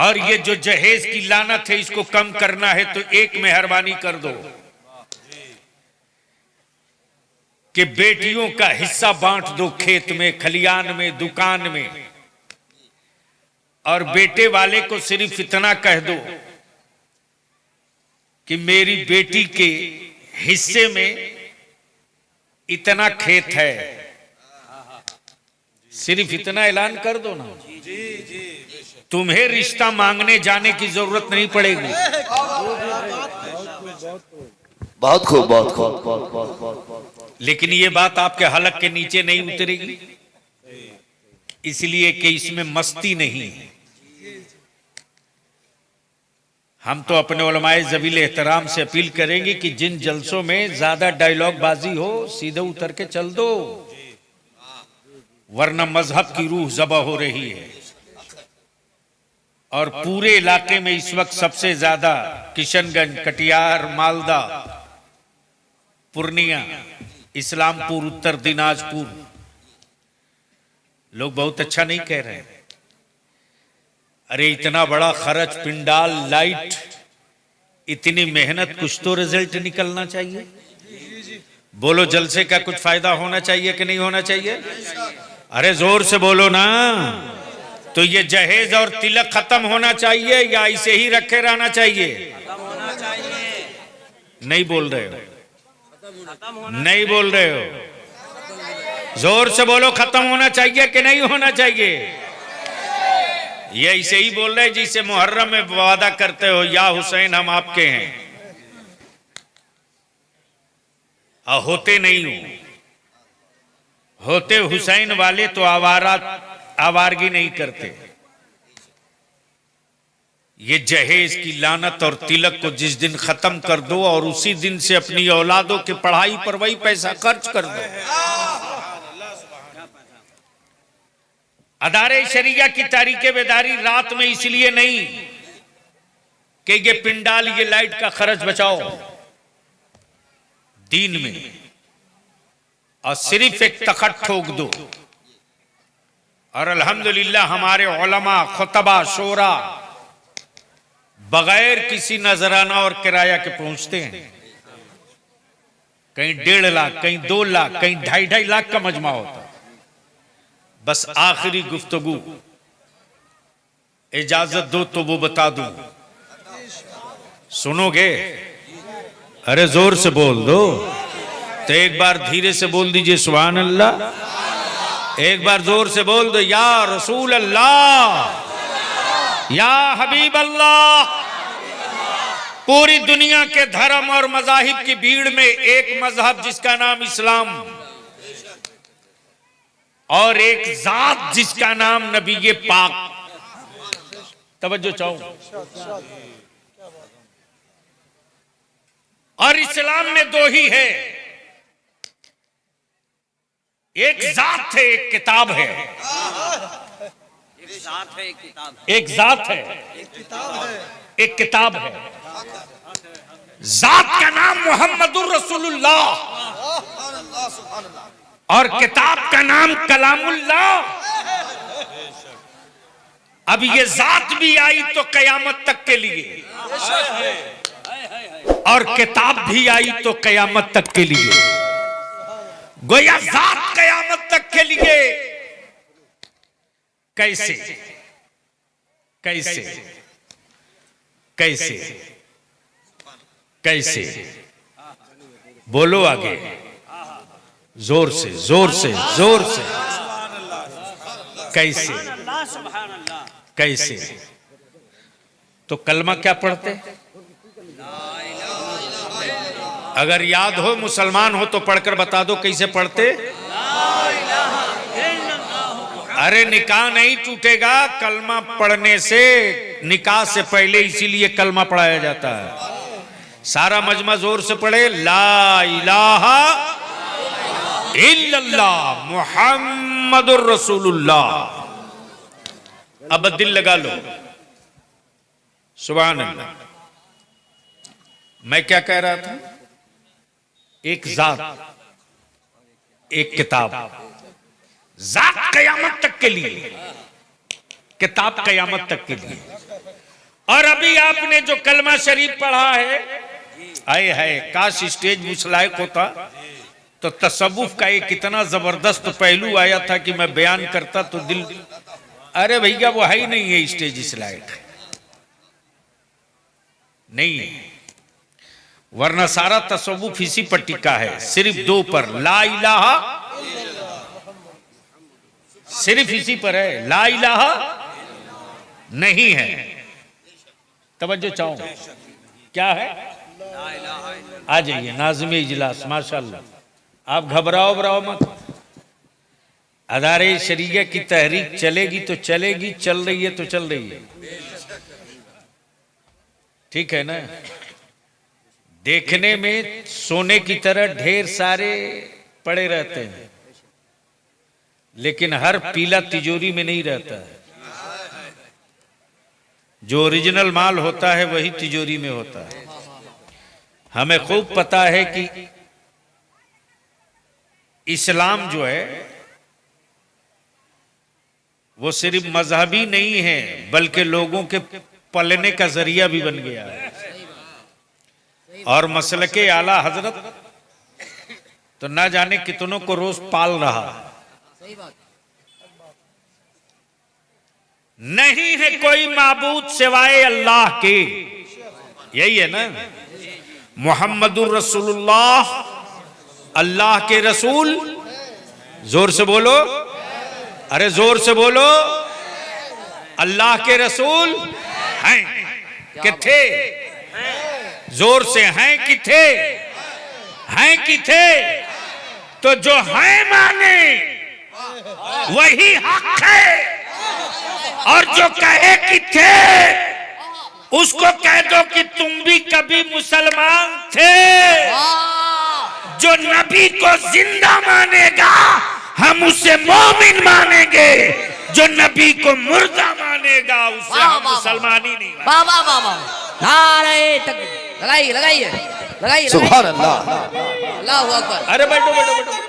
और ये जो जहेज की लानत है इसको कम करना है तो एक मेहरबानी कर दो कि बेटियों का हिस्सा बांट दो, खेत में, खलियान में, दुकान में, और बेटे वाले को सिर्फ इतना कह दो कि मेरी बेटी के हिस्से में इतना खेत है, सिर्फ इतना ऐलान कर दो ना, तुम्हें रिश्ता मांगने जाने की जरूरत नहीं पड़ेगी। बहुत खूब, बहुत खूब, बहुत खूब। लेकिन ये बात आपके हलक के नीचे नहीं उतरेगी, इसलिए कि इसमें मस्ती नहीं है। हम तो अपने उलमाए ज़बील एहतराम से अपील करेंगे कि जिन जलसों में ज्यादा डायलॉग बाजी हो सीधे उतर के चल दो, वरना मजहब की रूह ज़बह हो रही है। और पूरे इलाके में इस वक्त सबसे ज्यादा किशनगंज, कटिहार, मालदा, पूर्णिया, इस्लामपुर, उत्तर दिनाजपुर, लोग बहुत अच्छा नहीं कह रहे हैं। अरे इतना बड़ा खर्च, पिंडाल, लाइट, इतनी मेहनत, कुछ तो रिजल्ट निकलना चाहिए। बोलो, जलसे का कुछ फायदा होना चाहिए कि नहीं होना चाहिए? अरे जोर से बोलो ना। तो ये जहेज और तिलक खत्म होना चाहिए या ऐसे ही रखे रहना चाहिए? नहीं बोल रहे हो, नहीं बोल रहे हो। जोर से बोलो, खत्म होना चाहिए कि नहीं होना चाहिए? ये ऐसे ही बोल रहे जिसे मुहर्रम में वादा करते हो, या हुसैन हम आपके हैं, और होते नहीं हो। होते हुसैन वाले तो आवारगी नहीं करते। ये जहेज की लानत और तिलक को जिस दिन खत्म कर दो और उसी दिन से अपनी औलादों की पढ़ाई पर वही पैसा खर्च कर दो। अदारे शरिया की तारीखे बेदारी रात में इसलिए नहीं कि ये पिंडाल, ये लाइट का खर्च बचाओ, दीन में, और सिर्फ एक तखत ठोक दो। और अल्हम्दुलिल्लाह हमारे उलमा, खुतबा, शोरा बगैर किसी नजराना और किराया के पहुंचते हैं। कहीं 1.5 लाख, कहीं 2 लाख, कहीं 2.5 लाख का मजमा होता है। बस आखिरी गुफ्तगू इजाजत दो तो वो बता दूं, सुनोगे? अरे जोर से बोल दो। तो एक बार धीरे से बोल दीजिए सुभान अल्लाह। एक बार जोर से बोल दो, या रसूल अल्लाह, या हबीब अल्लाह। पूरी दुनिया के धर्म और मजाहिब की भीड़ में एक मजहब जिसका नाम इस्लाम, और एक जात जिसका नाम नबी पाक। तवज्जो चाहो। और इस्लाम में 2 ही है, एक जात है, एक किताब है। एक जात है, एक किताब है। जात का नाम मुहम्मदुर रसूलुल्लाह और किताब का नाम कलामुल्लाह। अब ये जात भी आई तो कयामत तक के लिए, और किताब भी आई तो कयामत तक के लिए। गोया जात कयामत तक के लिए। कैसे कैसे कैसे कैसे? बोलो आगे, जोर से, जोर से, जोर से। कैसे कैसे? तो कलमा क्या पढ़ते? अगर याद हो, मुसलमान हो तो पढ़कर बता दो कैसे पढ़ते। अरे निकाह नहीं टूटेगा कलमा पढ़ने से, निकाह से पहले इसीलिए कलमा पढ़ाया जाता है। सारा मजमा जोर से पढ़े, ला इलाहा इल्लल्लाह मुहम्मदुर रसूलुल्लाह। अब दिल लगा लो, सुभान अल्लाह। मैं क्या कह रहा था? एक जात, एक किताब। जात कयामत तक के लिए, किताब कयामत तक के लिए। और अभी आपने जो कलमा शरीफ पढ़ा है, आए है काश स्टेज मुसलायक होता तो तसव्वुफ का एक कितना जबरदस्त पहलू आया था कि मैं बयान करता तो दिल, अरे भैया वो है ही नहीं है स्टेज इस लायक नहीं है, वरना सारा तसव्वुफ इसी पर टिका है, सिर्फ दो पर, ला इलाहा, सिर्फ इसी पर है, ला इलाहा नहीं है। तवज्जो चाहूंगा, क्या है? आ जाइए नाज़िम इजलास, माशाल्लाह, आप घबराओ मत। अदारे शरीयत की तहरीक चलेगी तो चलेगी, चल रही है तो चल रही है, ठीक है ना। देखने में सोने की तरह ढेर सारे पड़े रहते हैं, लेकिन हर पीला तिजोरी में नहीं रहता है। जो ओरिजिनल माल होता है वही तिजोरी में होता है। हमें खूब पता है कि इस्लाम जो है वो सिर्फ मजहबी नहीं है, बल्कि लोगों के पलने का जरिया भी बन गया है। और मसलके आला हजरत तो ना जाने कितनों को रोज पाल रहा है। नहीं है कोई माबूद सिवाय अल्लाह के, यही है ना, मुहम्मदुर रसूलुल्लाह, अल्लाह के रसूल। जोर से बोलो, अरे जोर से बोलो, अल्लाह के रसूल हैं कि थे? जोर से हैं कि थे? हैं कि थे? तो जो है माने वही हक है, और जो कहे कि थे उसको कह दो कि तुम भी कभी मुसलमान थे। जो नबी को जिंदा मानेगा हम उसे मोमिन मानेंगे, जो नबी को मुर्दा मानेगा उसे हम मुसलमान ही नहीं। बाबा बाबा नारे तक लगाइए सुभान अल्लाह, अल्लाहु अकबर। अरे बैठो अल्लाहु अकबर,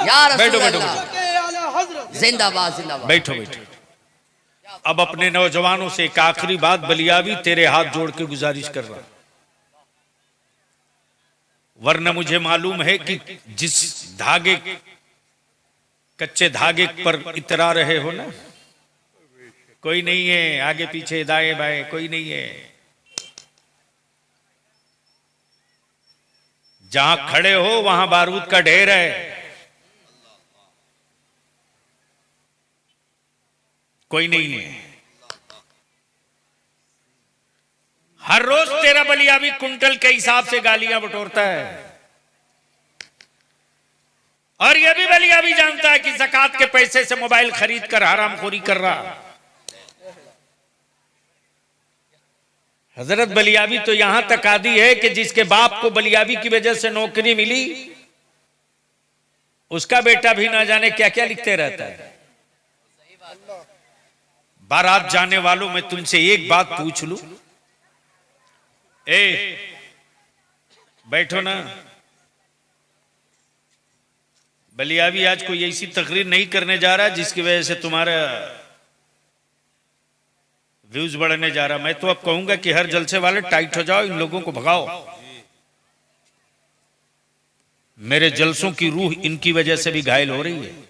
या रसूल अल्लाह, जिंदाबाद जिंदाबाद। बैठो। अब अपने नौजवानों से एक आखिरी बात बलियावी तेरे हाथ जोड़ के गुजारिश कर रहा, वरना मुझे मालूम है कि जिस धागे, कच्चे धागे पर इतरा रहे हो ना, कोई नहीं है आगे पीछे दाएं बाएं, कोई नहीं है। जहां खड़े हो वहां बारूद का ढेर है, कोई नहीं है। हर रोज तेरा बलियावी कुंटल के हिसाब से गालियां बटोरता है, और यह भी बलियावी जानता है कि ज़कात के पैसे से मोबाइल खरीद कर हरामखोरी कर रहा। हजरत बलियावी तो यहां तक आदी है कि जिसके बाप को बलियावी की वजह से नौकरी मिली, उसका बेटा भी ना जाने क्या क्या लिखते रहता है। बारात जाने वालों में तुमसे एक बात पूछ लूं, बैठो ना। बलियावी आज कोई ऐसी तकरीर नहीं करने जा रहा जिसकी वजह से तुम्हारा व्यूज बढ़ने जा रहा। मैं तो अब कहूंगा कि हर जलसे वाले टाइट हो जाओ, इन लोगों को भगाओ। मेरे जलसों की रूह इनकी वजह से भी घायल हो रही है।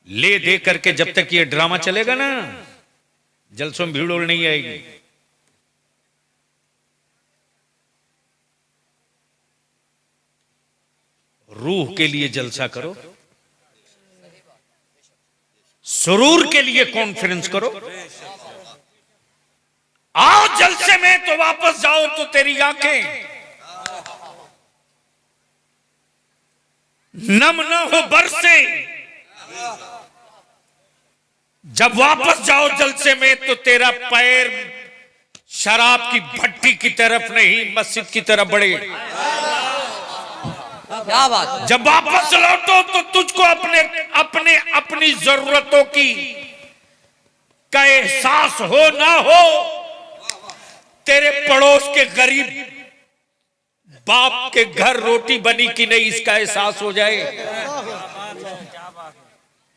ले दे करके जब तक ये ड्रामा चलेगा ना, जलसों में भीड़ नहीं आएगी। रूह के लिए जलसा करो, सुरूर के लिए कॉन्फ्रेंस करो। आओ जलसे में तो वापस जाओ तो तेरी आंखें नम न हो बरसे। जब वापस जाओ जलसे में तो तेरा पैर शराब की भट्टी की तरफ नहीं मस्जिद की तरफ बढ़े। क्या बात। जब वापस लौटो तो तुझको अपनी जरूरतों की का एहसास हो ना हो, तेरे पड़ोस के गरीब बाप के घर रोटी बनी कि नहीं इसका एहसास हो जाए।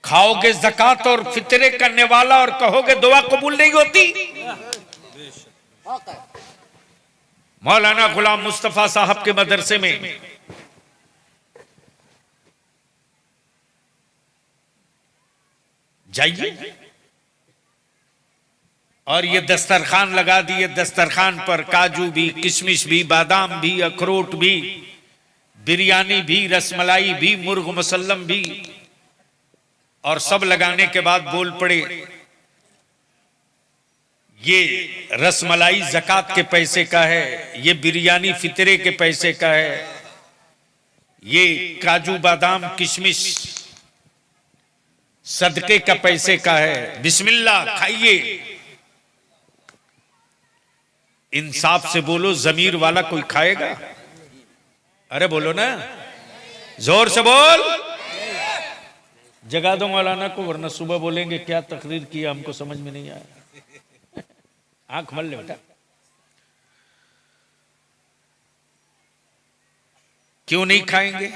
खाओगे ज़कात और फितरे करने वाला और कहोगे दुआ कबूल नहीं होती। मौलाना गुलाम मुस्तफा साहब के मदरसे में जाइए और ये दस्तरखान लगा दिए। दस्तरखान पर काजू भी, किशमिश भी, बादाम भी, अखरोट भी, बिरयानी भी, रसमलाई भी, मुर्ग मुसल्लम भी, और सब लगाने के बाद बोल पड़े ये रसमलाई ज़कात के पैसे का है, ये बिरयानी फितरे के पैसे का है, ये काजू बादाम किशमिश सदके का पैसे का है, बिस्मिल्लाह खाइए। इंसाफ से बोलो, जमीर वाला कोई खाएगा? अरे बोलो ना, जोर से बोल। जगा दो मौलाना को, वरना सुबह बोलेंगे क्या तकरीर किया, हमको समझ में नहीं आया। आंख मल ले बेटा। क्यों नहीं खाएंगे?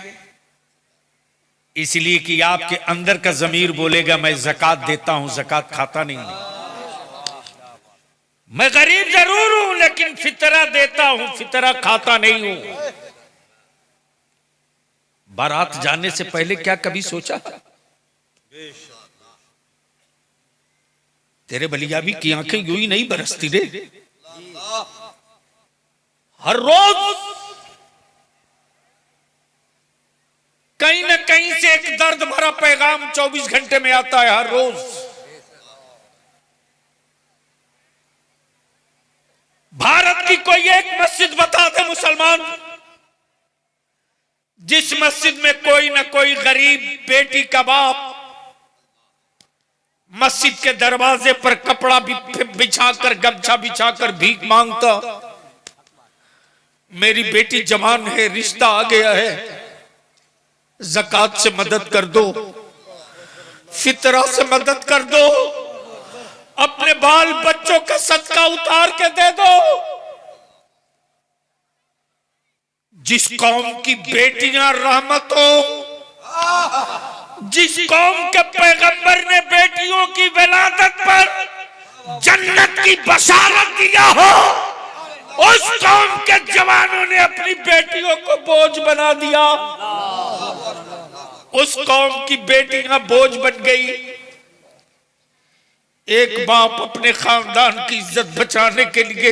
इसलिए कि आपके अंदर का जमीर बोलेगा मैं ज़कात देता हूं, ज़कात खाता नहीं हूं। मैं गरीब जरूर हूं लेकिन फितरा देता हूं, फितरा खाता नहीं हूं। बारात जाने से पहले क्या कभी सोचा तेरे बलियाबी की आंखें यूं ही नहीं बरसती रे। हर रोज कहीं ना कहीं से एक दर्द भरा पैगाम 24 घंटे में आता है, हर रोज। भारत की कोई एक मस्जिद बता दे मुसलमान, जिस मस्जिद में कोई ना कोई गरीब बेटी का बाप मस्जिद के दरवाजे पर कपड़ा बिछाकर, गमछा बिछाकर भीख मांगता, मेरी बेटी जवान है, रिश्ता आ गया है, ज़कात से मदद कर दो, फितरा से मदद कर दो, अपने बाल बच्चों का सदका उतार के दे दो। जिस कौम की बेटियां रहमत हो, जिस कौम के पैगंबर ने बेटियों की विलादत पर जन्नत की बशारत दिया हो, उस कौम के जवानों ने अपनी बेटियों को बोझ बना दिया। उस कौम की बेटियां बोझ बन गई। एक बाप अपने खानदान की इज्जत बचाने के लिए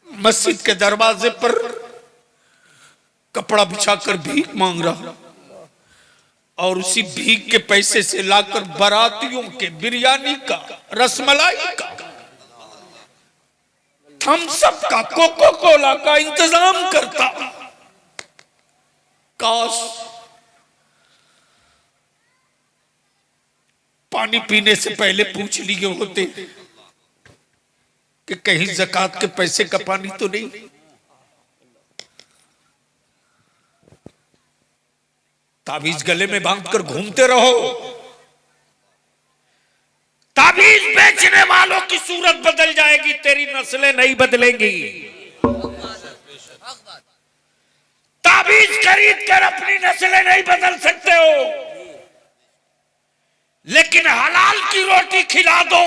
मस्जिद के दरवाजे पर कपड़ा बिछाकर भीख मांग रहा, और उसी भीख के पैसे से लाकर बारातियों के बिरयानी का, रसमलाई का, थम्स अप का, कोको कोला का इंतजाम करता। काश पानी पीने से पहले पूछ लिए होते कि कहीं ज़कात के पैसे का पानी तो नहीं। ताबीज गले में बांधकर घूमते रहो। ताबीज बेचने वालों की सूरत बदल जाएगी, तेरी नस्लें नहीं बदलेंगी। ताबीज खरीद कर अपनी नस्लें नहीं बदल सकते हो, लेकिन हलाल की रोटी खिला दो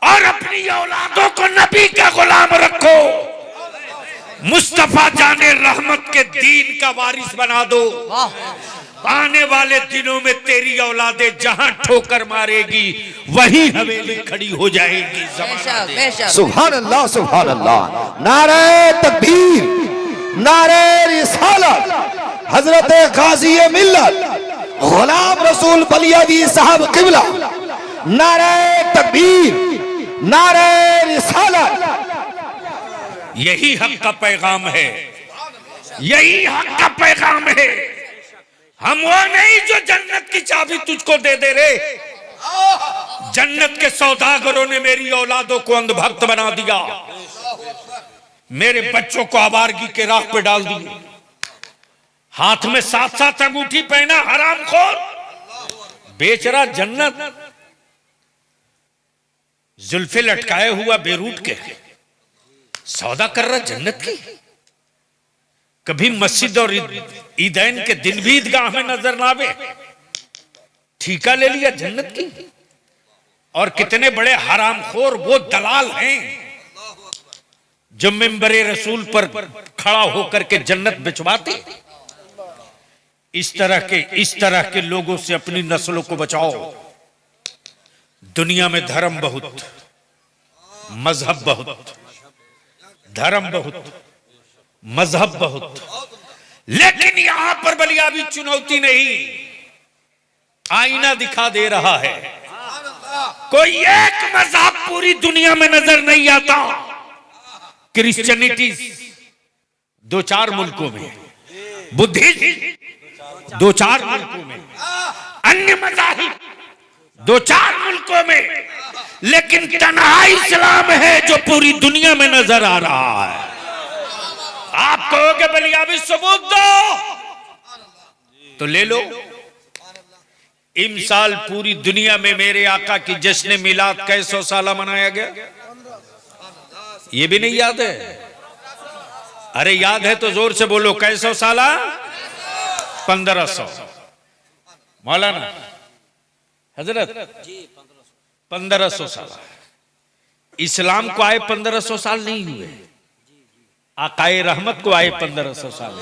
और अपनी औलादों को नबी का गुलाम रखो। मुस्तफा जाने रहमत के दीन का वारिस बना दो। आने वाले दिनों में तेरी औलादे जहां ठोकर मारेगी वही हवेली खड़ी हो जाएगी। सुभान अल्लाह, सुभान अल्लाह। नारे तकबीर, नारे रिसालत, हजरत गाजी मिल्लत गुलाम रसूल बलियावी साहब किबला, नारे तकबीर, नारे रिसालत। यही हक का पैगाम है, यही हक का पैगाम है। हम वो नहीं जो जन्नत की चाबी तुझको दे दे रे। जन्नत के सौदागरों ने मेरी औलादों को अंधभक्त बना दिया, मेरे बच्चों को आवारगी के राह पे डाल दिया। हाथ में 7-7 अंगूठी पहना हरामखोर, बेच रहा जन्नत। जुल्फे लटकाए हुआ बेरूट के सौदा कर रहा जन्नत की। कभी मस्जिद और ईदैन के दिन भी ईदगाह में नजर ना आवे। ठिका ले लिया जन्नत की। और कितने बड़े हरामखोर वो दलाल हैं जो मिंबरे रसूल पर खड़ा होकर के जन्नत बिचवाते। इस तरह के लोगों से अपनी नस्लों को बचाओ। दुनिया में धर्म बहुत, मजहब बहुत, धर्म बहुत, मजहब बहुत, लेकिन यहां पर बलियाबी चुनौती नहीं, आईना दिखा दे रहा है। कोई एक मजहब पूरी दुनिया में नजर नहीं आता। क्रिश्चियनिटी 2-4 मुल्कों में, बुद्धिज्म 2-4 मुल्कों में, अन्य मज़ाहिब 2-4 मुल्कों में, लेकिन तन्हा इस्लाम है जो पूरी दुनिया में नजर आ रहा है। आप कहोगे बलियाबी सबूत दो, तो ले लो। इमसाल पूरी दुनिया में मेरे आका की जश्न मिलाद कैसो साला मनाया गया, ये भी नहीं याद है? अरे याद है तो जोर से बोलो, कैसो साला? 1500। मौलाना हजरत 1500 साल। इस्लाम को आए 1500 साल नहीं हुए, आकाए रहमत को आए 1500 साल।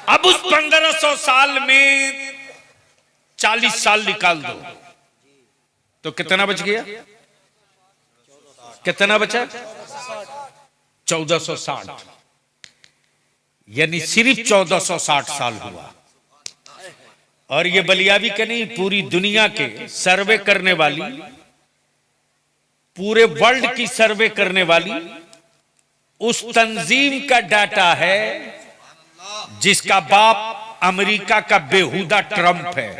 अब उस 1500 साल में 40 साल निकाल दो तो कितना बच गया? कितना बचा? 1460। यानी सिर्फ 1460 साल हुआ। और ये बलियाबी के नहीं, पूरी दुनिया के सर्वे करने वाली, पूरे वर्ल्ड की सर्वे करने वाली उस तंजीम का डाटा है जिसका बाप अमेरिका का बेहुदा ट्रंप है।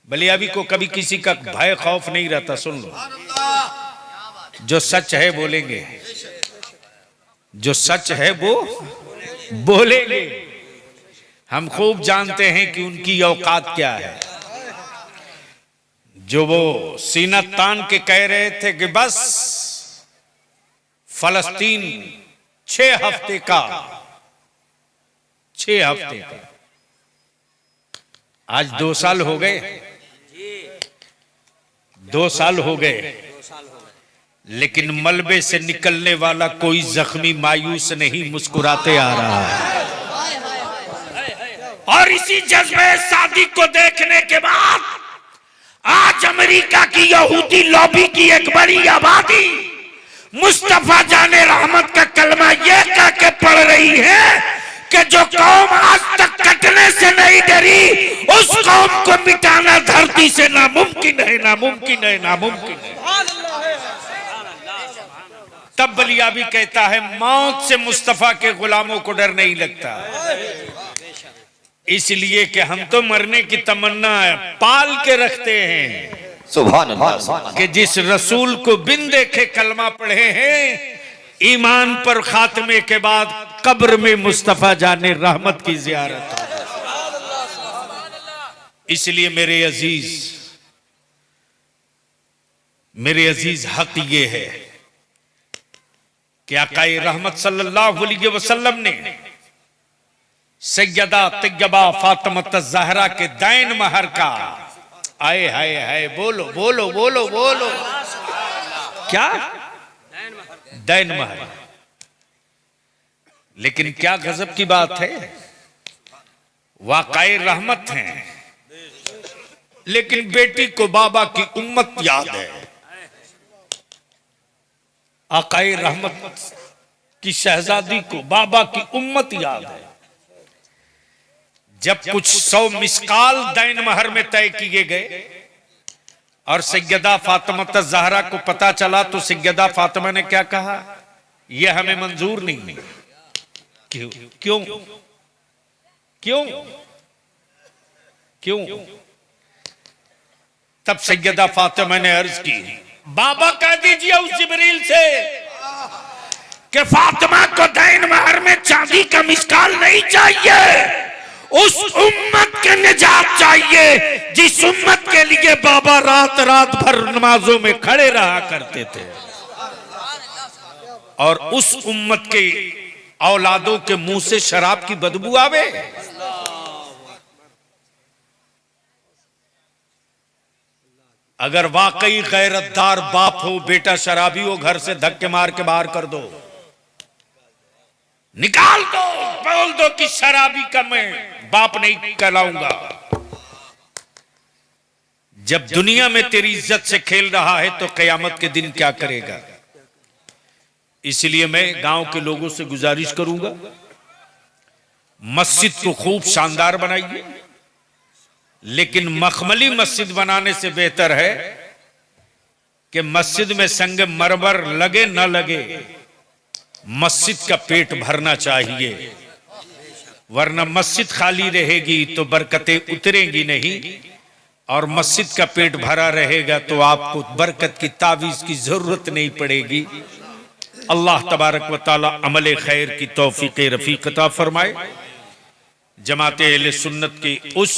बलियाबी को कभी किसी का भय खौफ नहीं रहता। सुन लो, जो सच है बोलेंगे, जो सच है वो बोलेंगे। हम खूब जानते हैं कि उनकी औकात क्या है। जो वो सीना तान के कह रहे थे कि बस फलस्तीन 6 हफ्ते का, 6 हफ्ते का, आज 2 साल हो गए, 2 साल हो गए, लेकिन मलबे से निकलने वाला कोई जख्मी मायूस नहीं मुस्कुराते आ रहा है। और इसी जज्बे शादी को देखने के बाद आज अमेरिका की यहूदी लॉबी की एक बड़ी आबादी मुस्तफा जाने रहमत का कलमा यह कह के पढ़ रही है कि जो कौम आज तक कटने से नहीं डरी, उस कौम को मिटाना धरती से नामुमकिन है, नामुमकिन है, नामुमकिन है। तब बलियाबी कहता है मौत से मुस्तफा के गुलामों को डर नहीं लगता, इसलिए कि हम तो मरने की तमन्ना पाल के रखते हैं। सुभान अल्लाह। कि जिस रसूल को बिन देखे कलमा पढ़े हैं, ईमान पर खात्मे के बाद कब्र में मुस्तफा जाने रहमत की जियारत हो। इसलिए मेरे अजीज हक ये है कि आकाए रहमत सल्लल्लाहु अलैहि वसल्लम ने सैयदा तैयबा फातिमा ज़हरा के दैन महर का, आए हाय हाय, बोलो बोलो बोलो बोलो, क्या दैन महर। लेकिन क्या गजब की बात है, वाक़ई रहमत हैं, लेकिन बेटी को बाबा की उम्मत याद है। आकाए रहमत की शहजादी को बाबा की उम्मत याद है। जब कुछ 100 मिसकाल दैन महर में तय किए गए और सैयदा फातिमा ज़हरा को पता चला, तो सैयदा फातिमा ने क्या कहा, यह हमें मंजूर नहीं। क्यों क्यों क्यों क्यों? तब सैयदा फातिमा ने अर्ज की, बाबा कह दीजिए उस जिब्रील से कि फातिमा को दैन महर में चांदी का मिसकाल नहीं चाहिए, उस उम्मत के निजात चाहिए जिस उम्मत के लिए बाबा रात रात भर नमाजों में खड़े रहा करते थे, और उस उम्मत के औलादों के मुंह से शराब की बदबू आवे। अगर वाकई गैरतदार बाप हो, बेटा शराबी हो, घर से धक्के मार के बाहर कर दो, निकाल दो, बोल दो कि शराबी का मैं बाप नहीं कहलाऊंगा। जब दुनिया में तेरी इज्जत से खेल रहा है तो कयामत के दिन क्या करेगा। इसलिए मैं गांव के लोगों से गुजारिश करूंगा, मस्जिद को खूब शानदार बनाइए, लेकिन मखमली मस्जिद बनाने से बेहतर है कि मस्जिद में संग मरमर लगे न लगे, मस्जिद का पेट भरना चाहिए, वरना मस्जिद खाली रहेगी तो बरकतें उतरेंगी नहीं, और मस्जिद का पेट भरा रहेगा तो आपको बरकत की तावीज की जरूरत नहीं पड़ेगी। अल्लाह तबारक व तआला अमल खैर की तौफीक रफीक अता फरमाए। जमात अहले सुन्नत की उस